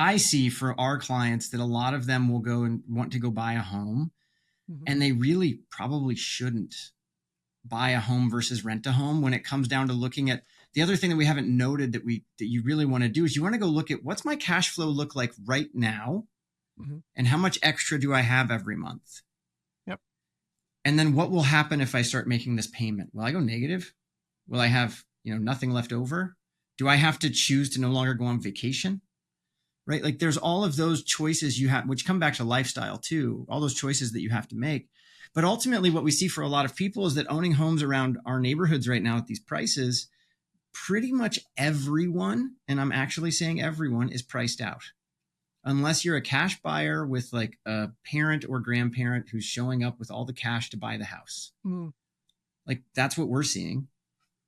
I see for our clients that a lot of them will go and want to go buy a home, Mhm. and they really probably shouldn't buy a home versus rent a home when it comes down to looking at the other thing that we haven't noted that you really want to do is you want to go look at what's my cash flow look like right now Mhm. and how much extra do I have every month? Yep. And then what will happen if I start making this payment? Will I go negative? Will I have, nothing left over? Do I have to choose to no longer go on vacation? Right? Like there's all of those choices you have, which come back to lifestyle too, all those choices that you have to make. But ultimately, what we see for a lot of people is that owning homes around our neighborhoods right now at these prices, pretty much everyone, and I'm actually saying everyone, is priced out. Unless you're a cash buyer with like a parent or grandparent who's showing up with all the cash to buy the house. Mm. Like that's what we're seeing.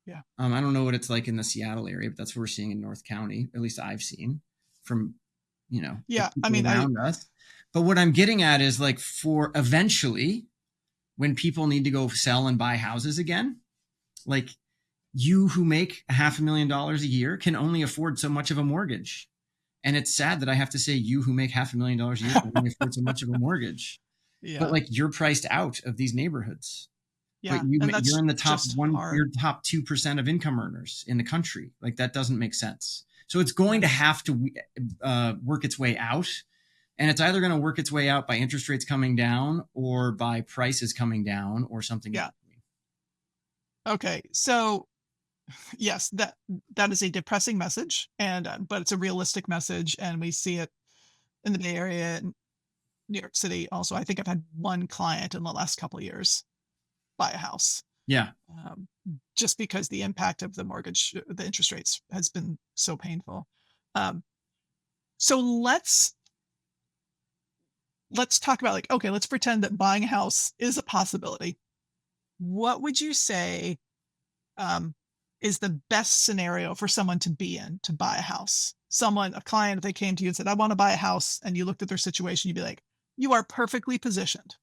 Yeah. I don't know what it's like in the Seattle area, but that's what we're seeing in North County. At least I've seen from, the Yeah. I people mean, around us. But what I'm getting at is like for eventually when people need to go sell and buy houses again, like you who make $500,000 a year can only afford so much of a mortgage. And it's sad that I have to say you who make $500,000 a year can only afford so much of a mortgage. But yeah. like you're priced out of these neighborhoods. But Yeah. And you're that's in the top just you're hard. top 2% of income earners in the country. Like that doesn't make sense. So it's going Yeah. to have to work its way out. And it's either going to work its way out by interest rates coming down or by prices coming down or something in Yeah. between. Okay. So yes, that is a depressing message, and but it's a realistic message, and we see it in the Bay Area and New York City. Also, I think I've had one client in the last couple of years buy a house, Yeah. um, just because the impact of the mortgage, the interest rates, has been so painful. Um, so let's talk about, like, okay, let's pretend that buying a house is a possibility. What would you say um, is the best scenario for someone to be in to buy a house? Someone, a client, if they came to you and said, I want to buy a house, and you looked at their situation, you'd be like, you are perfectly positioned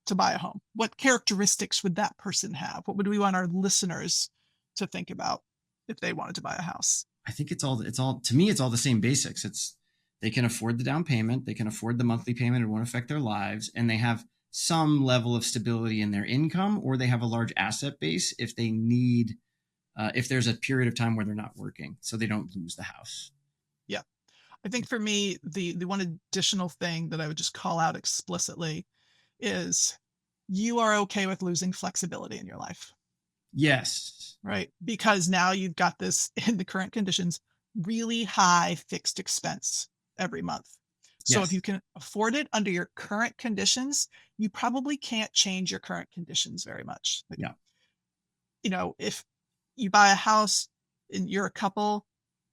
to buy a home. What characteristics would that person have? What would we want our listeners to think about if they wanted to buy a house? I think it's all to me, it's all the same basics. It's they can afford the down payment, they can afford the monthly payment, it won't affect their lives, and they have some level of stability in their income, or they have a large asset base if they need if there's a period of time where they're not working, so they don't lose the house. Yeah. I think for me, the one additional thing that I would just call out explicitly is you are okay with losing flexibility in your life. Yes. Right? Because now you've got this in the current conditions, really high fixed expense every month. So if you Yes. can afford it under your current conditions, you probably can't change your current conditions very much. Like, Yeah. if you buy a house and you're a couple,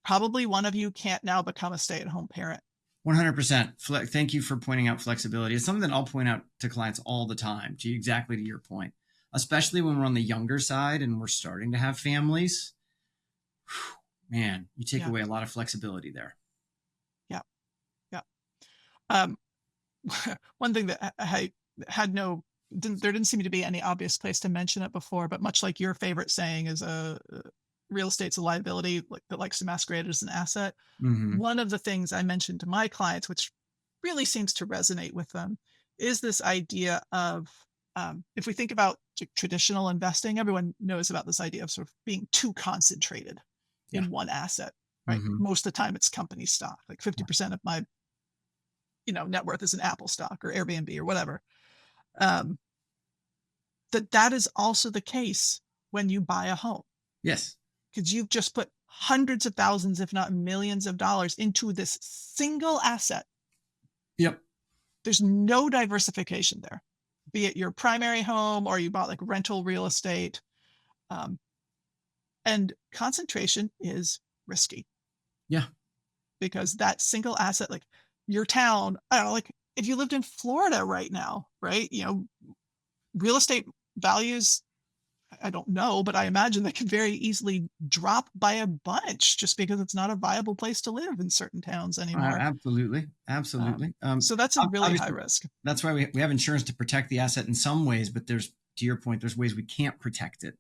probably one of you can't now become a stay-at-home parent. 100%. Thank you for pointing out flexibility. It's something that I'll point out to clients all the time, to exactly to your point, especially when we're on the younger side and we're starting to have families. Man, you take Yeah. away a lot of flexibility there. Yeah. Yeah. Um, one thing that I had no there didn't seem to be any obvious place to mention it before, but much like your favorite saying is real estate's a liability like that likes to masquerade as an asset. Hmm. One of the things I mentioned to my clients, which really seems to resonate with them, is this idea of if we think about traditional investing, everyone knows about this idea of sort of being too concentrated Yeah. in one asset, right? Hmm. Most of the time it's company stock. Like Yeah. 50% of my net worth is an Apple stock or Airbnb or whatever. Um, that is also the case when you buy a home Yes. because you've just put hundreds of thousands, if not millions of dollars into this single asset. Yep. There's no diversification there, be it your primary home or you bought like rental real estate. Um, and concentration is risky Yeah. because that single asset, like your town, I don't know, like if you lived in Florida right now, right? Real estate values, I don't know, but I imagine they could very easily drop by a bunch just because it's not a viable place to live in certain towns anymore. Absolutely. Um, Absolutely. so that's a really high Obviously, risk. that's why we have insurance to protect the asset in some ways, but there's, to your point, there's ways we can't protect it.